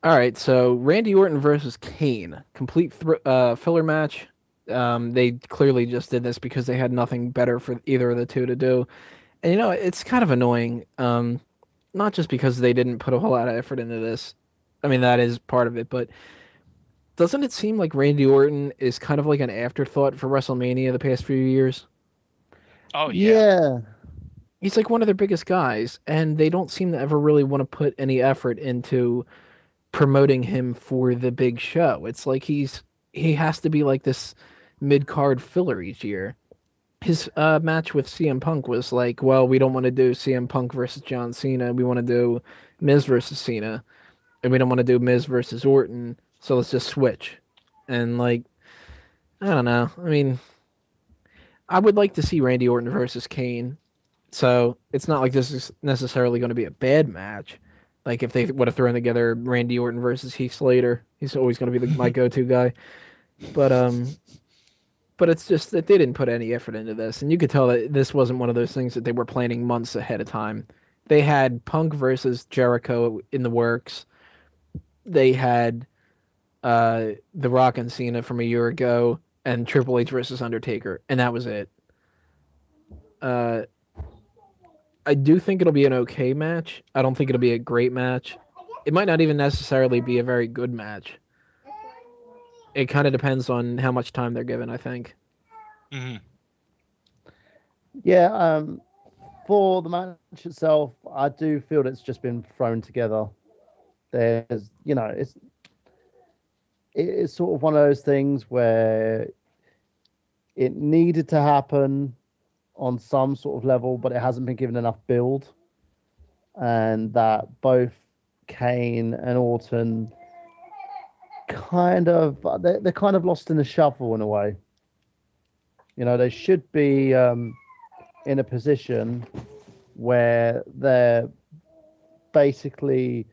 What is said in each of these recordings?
All right, so Randy Orton versus Kane, complete filler match. They clearly just did this because they had nothing better for either of the two to do. And it's kind of annoying. Not just because they didn't put a whole lot of effort into this. I mean, that is part of it, but doesn't it seem like Randy Orton is kind of like an afterthought for WrestleMania the past few years? Oh yeah. Yeah, He's like one of their biggest guys, and they don't seem to ever really want to put any effort into promoting him for the big show. It's like he has to be like this mid card filler each year. His match with CM Punk was like, well, we don't want to do CM Punk versus John Cena. We want to do Miz versus Cena, and we don't want to do Miz versus Orton. So let's just switch. And like, I don't know. I mean, I would like to see Randy Orton versus Kane. So it's not like this is necessarily going to be a bad match. Like if they would have thrown together Randy Orton versus Heath Slater, he's always going to be my go-to guy. But but it's just that they didn't put any effort into this, and you could tell that this wasn't one of those things that they were planning months ahead of time. They had Punk versus Jericho in the works. They had The Rock and Cena from a year ago, and Triple H versus Undertaker, and that was it. Uh, I do think it'll be an okay match. I don't think it'll be a great match. It might not even necessarily be a very good match. It kind of depends on how much time they're given, I think. Hmm. yeah. For the match itself, I do feel it's just been thrown together. There's, it's sort of one of those things where it needed to happen on some sort of level, but it hasn't been given enough build, and that both Kane and Orton they're kind of lost in the shuffle in a way. They should be in a position where they're basically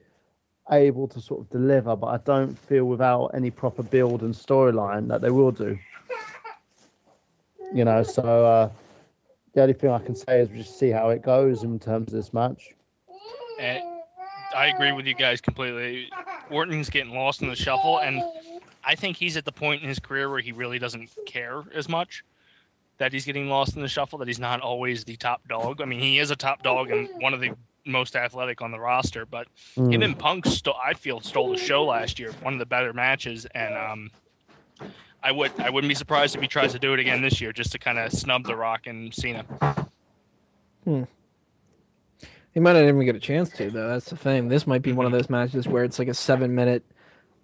able to sort of deliver, but I don't feel without any proper build and storyline that they will do. So the only thing I can say is we just see how it goes in terms of this match. And I agree with you guys completely. Orton's getting lost in the shuffle, and I think he's at the point in his career where he really doesn't care as much that he's getting lost in the shuffle, that he's not always the top dog. I mean, he is a top dog and one of the most athletic on the roster, but him Mm. and Punk, I feel, stole the show last year. One of the better matches, and I wouldn't be surprised if he tries to do it again this year, just to kind of snub The Rock and Cena. Hmm. He might not even get a chance to, though. That's the thing. This might be one of Hmm. those matches where it's like a 7 minute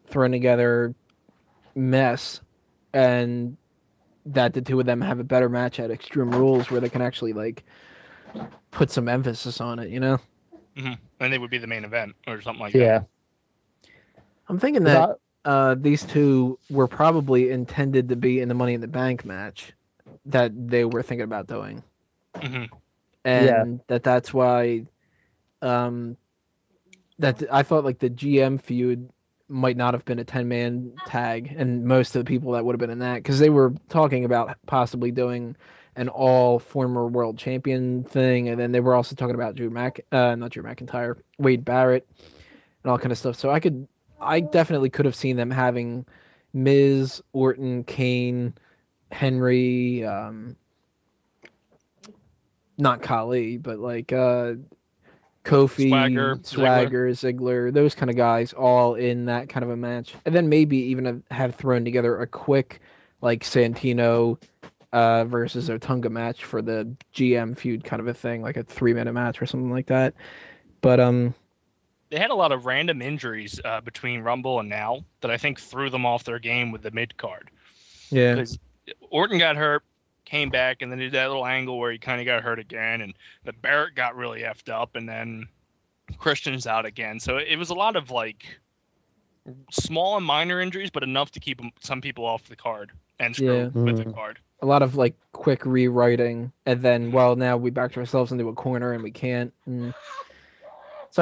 thrown together mess, and that the two of them have a better match at Extreme Rules where they can actually like put some emphasis on it. Hmm. And they would be the main event or something like that. Yeah, I'm thinking that because these two were probably intended to be in the Money in the Bank match that they were thinking about doing, Hmm. yeah, and that's why um, that I thought like the GM feud might not have been a 10-man tag, and most of the people that would have been in that because they were talking about possibly doing an all former world champion thing, and then they were also talking about not Drew McIntyre, Wade Barrett, and all kind of stuff. So I definitely could have seen them having Miz, Orton, Kane, Henry, not Khali, but like Swagger, Kofi, Ziggler. Swagger, Ziggler, those kind of guys all in that kind of a match. And then maybe even have thrown together a quick like Santino versus Otunga match for the GM feud kind of a thing, like a 3 minute match or something like that. But They had a lot of random injuries between Rumble and now that I think threw them off their game with the mid card. yeah. Because Orton got hurt, came back, and then did that little angle where he kind of got hurt again, and the Barrett got really effed up, and then Christian's out again. So it was a lot of like small and minor injuries, but enough to keep some people off the card and screw Yeah. with the mm, card. A lot of like quick rewriting and then Hmm. well now we backed ourselves into a corner and we can't. So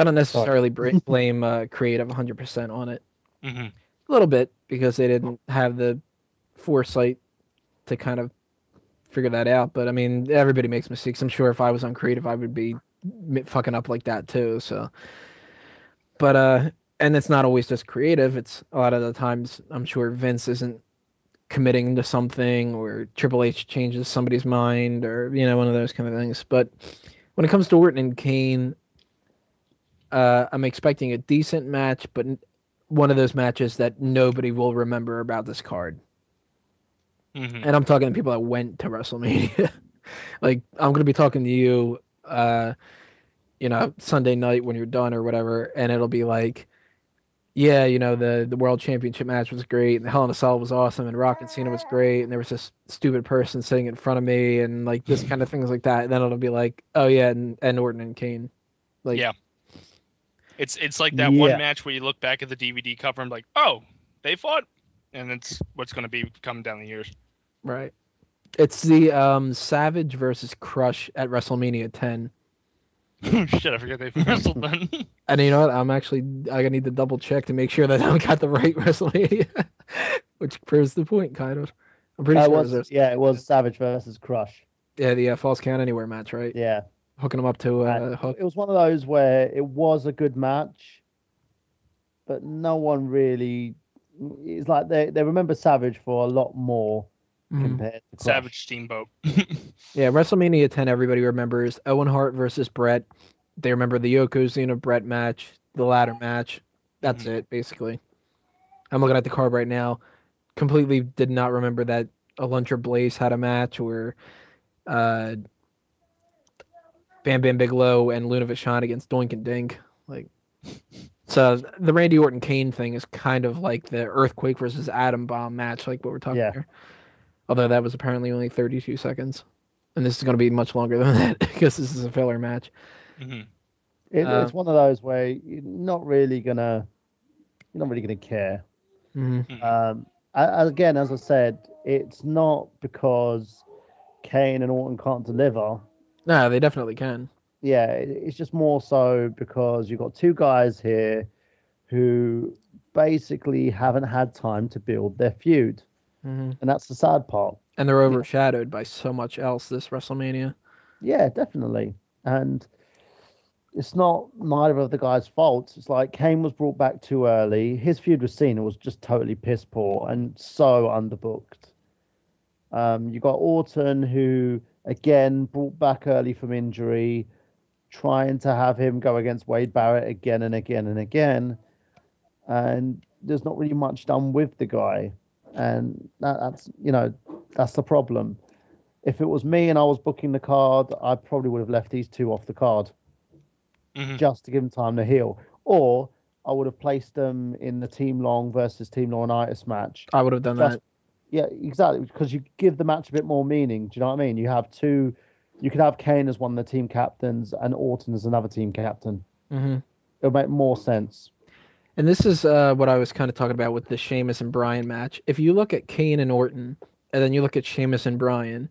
I don't sorry. necessarily blame creative 100% on it. Hmm. A little bit because they didn't have the foresight to kind of figure that out. But I mean, everybody makes mistakes. I'm sure if I was on creative, I would be fucking up like that too. So, but And it's not always just creative. It's a lot of the times I'm sure Vince isn't committing to something, or Triple H changes somebody's mind, or one of those kind of things. But when it comes to Orton and Kane, I'm expecting a decent match, but one of those matches that nobody will remember about this card. Mm-hmm. And I'm talking to people that went to WrestleMania. Like, I'm going to be talking to you, Sunday night when you're done or whatever, and it'll be like, yeah, the World Championship match was great, and the Hell in a Cell was awesome, and Rock and Cena was great, and there was this stupid person sitting in front of me, and like this kind of things like that. And then it'll be like, oh yeah, and Orton and Kane. Like, yeah. It's like that one match where you look back at the DVD cover and like, oh, they fought, and it's what's going to be coming down the years. Right. It's the Savage versus Crush at WrestleMania 10. Shit, I forgot they wrestled then. And you know what? I need to double check to make sure that I got the right WrestleMania, which proves the point, kind of. I'm pretty sure it was Savage versus Crush. Yeah, the Falls Count Anywhere match, right? Yeah. Hooking them up to hook. It was one of those where it was a good match, but no one really. It's like they remember Savage for a lot more compared to Crush. Savage Steamboat. Yeah, WrestleMania 10, everybody remembers Owen Hart versus Brett. They remember the Yokozuna Brett match, the ladder match. That's it, basically. I'm looking at the card right now. Completely did not remember that Alundra Blaze had a match, or Bam Bam Bigelow and Luna Vachon against Doink and Dink. Like, so the Randy Orton Kane thing is kind of like the Earthquake versus Atom Bomb match, like what we're talking here. Although that was apparently only 32 seconds. And this is going to be much longer than that because this is a filler match. Mm-hmm. It's one of those where you're not really gonna care. Mm-hmm. Again, as I said, it's not because Kane and Orton can't deliver. No, they definitely can. Yeah, it's just more so because you've got two guys here who basically haven't had time to build their feud. Mm-hmm. And that's the sad part. And they're overshadowed by so much else this WrestleMania. Yeah, definitely. And it's not neither of the guys' faults. It's like Kane was brought back too early. His feud with Cena was just totally piss poor and so underbooked. You got Orton, who again brought back early from injury, trying to have him go against Wade Barrett again and again and again, and there's not really much done with the guy, and that's the problem. If it was me and I was booking the card, I probably would have left these two off the card. Just to give them time to heal. Or I would have placed them in the Team Long versus Team Laurinaitis match. I would have done that. Yeah, exactly. Because you give the match a bit more meaning. Do you know what I mean? You could have Kane as one of the team captains and Orton as another team captain. Mm-hmm. It'll make more sense. And this is what I was kind of talking about with the Sheamus and Bryan match. If you look at Kane and Orton, and then you look at Sheamus and Bryan,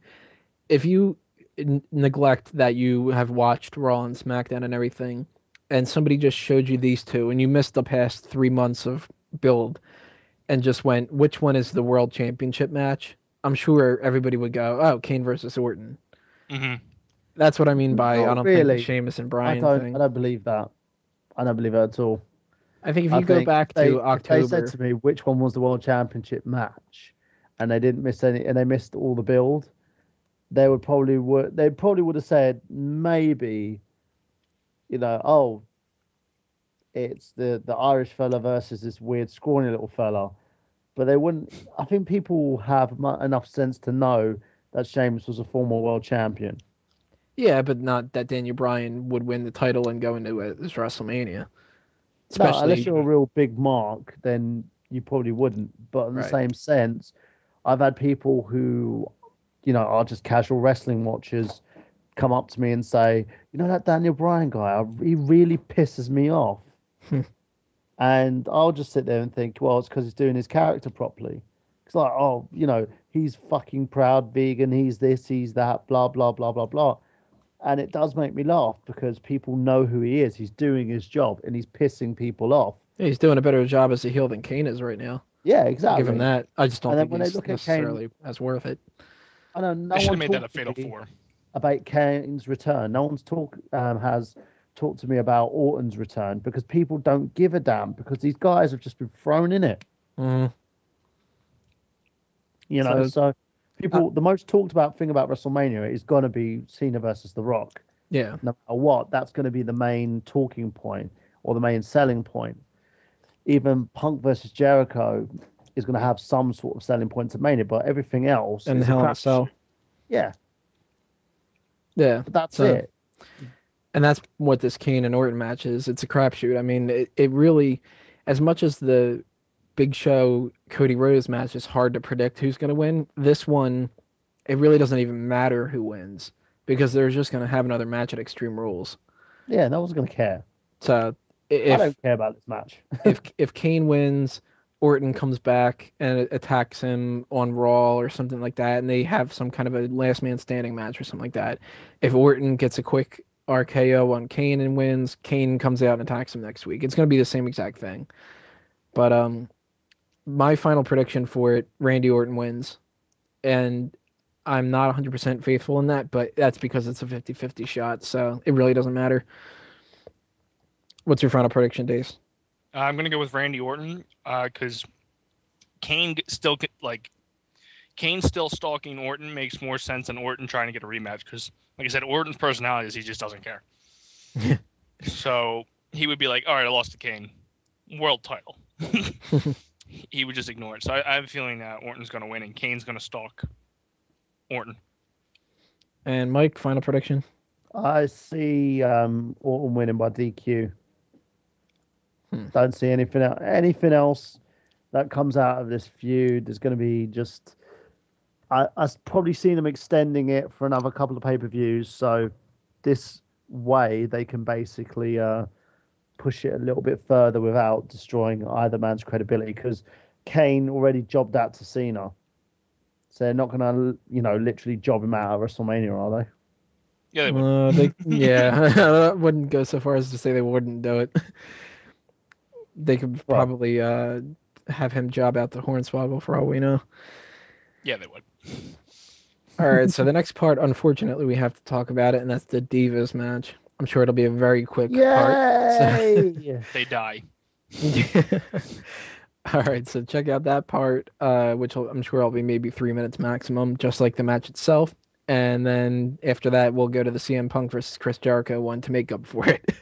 if you neglect that you have watched Raw and SmackDown and everything, and somebody just showed you these two, and you missed the past 3 months of build, and just went, which one is the World Championship match? I'm sure everybody would go, oh, Kane versus Orton. Mm-hmm. That's what I mean by Not I don't really. think the Sheamus and Bryan thing. I don't believe that. I don't believe it at all. I think if you go back to October, if they said to me which one was the World Championship match, and they didn't miss any, and they missed all the build, they probably would have said maybe, it's the Irish fella versus this weird scrawny little fella, but they wouldn't. I think people have enough sense to know that Sheamus was a former world champion. Yeah, but not that Daniel Bryan would win the title and go into this WrestleMania. No, unless you're a real big mark, then you probably wouldn't. But in the same sense, I've had people who, are just casual wrestling watchers come up to me and say, that Daniel Bryan guy, he really pisses me off. And I'll just sit there and think, well, it's because he's doing his character properly. It's like, he's fucking proud vegan, he's this, he's that, blah, blah, blah, blah, blah. And it does make me laugh because people know who he is. He's doing his job and he's pissing people off. Yeah, he's doing a better job as a heel than Kane is right now. Yeah, exactly. I'll give him that. I just don't think he's look necessarily as worth it. I know no should one have made that a Fatal 4 about Kane's return. No one's has talk to me about Orton's return, because people don't give a damn, because these guys have just been thrown in it. Mm. You know, so people, the most talked about thing about WrestleMania is going to be Cena versus The Rock. Yeah. No matter what, that's going to be the main talking point or the main selling point. Even Punk versus Jericho is going to have some sort of selling point to Mania, but everything else And is Hell in a crap Cell. shoot. Yeah. Yeah. But that's it. And that's what this Kane and Orton match is. It's a crapshoot. I mean, it really, as much as the Big Show Cody Rhodes match is hard to predict who's going to win, this one, it really doesn't even matter who wins because they're just going to have another match at Extreme Rules. Yeah, no one's going to care. So I don't care about this match. if Kane wins, Orton comes back and attacks him on Raw or something like that, and they have some kind of a last man standing match or something like that. If Orton gets a quick RKO on Kane and wins, Kane comes out and attacks him next week. It's going to be the same exact thing. But my final prediction for it, Randy Orton wins. And I'm not 100% faithful in that, but that's because it's a 50-50 shot, so it really doesn't matter. What's your final prediction, Dace? I'm going to go with Randy Orton because Kane still stalking Orton makes more sense than Orton trying to get a rematch because, like I said, Orton's personality is he just doesn't care. So he would be like, all right, I lost to Kane. World title. He would just ignore it. So I have a feeling that Orton's going to win and Kane's going to stalk Orton. And Mike, final prediction? I see Orton winning by DQ. Don't see anything else that comes out of this feud. There's going to be just... I've probably seen them extending it for another couple of pay-per-views, so this way they can basically push it a little bit further without destroying either man's credibility, because Kane already jobbed out to Cena. So they're not going to, literally job him out at WrestleMania, are they? Yeah, they would. I wouldn't go so far as to say they wouldn't do it. They could probably have him job out the Hornswoggle for all we know. Yeah, they would. All right, so the next part, unfortunately, we have to talk about it, and that's the Divas match. I'm sure it'll be a very quick part. So... They die. All right, so check out that part, which I'm sure will be maybe 3 minutes maximum, just like the match itself. And then after that, we'll go to the CM Punk versus Chris Jericho one to make up for it.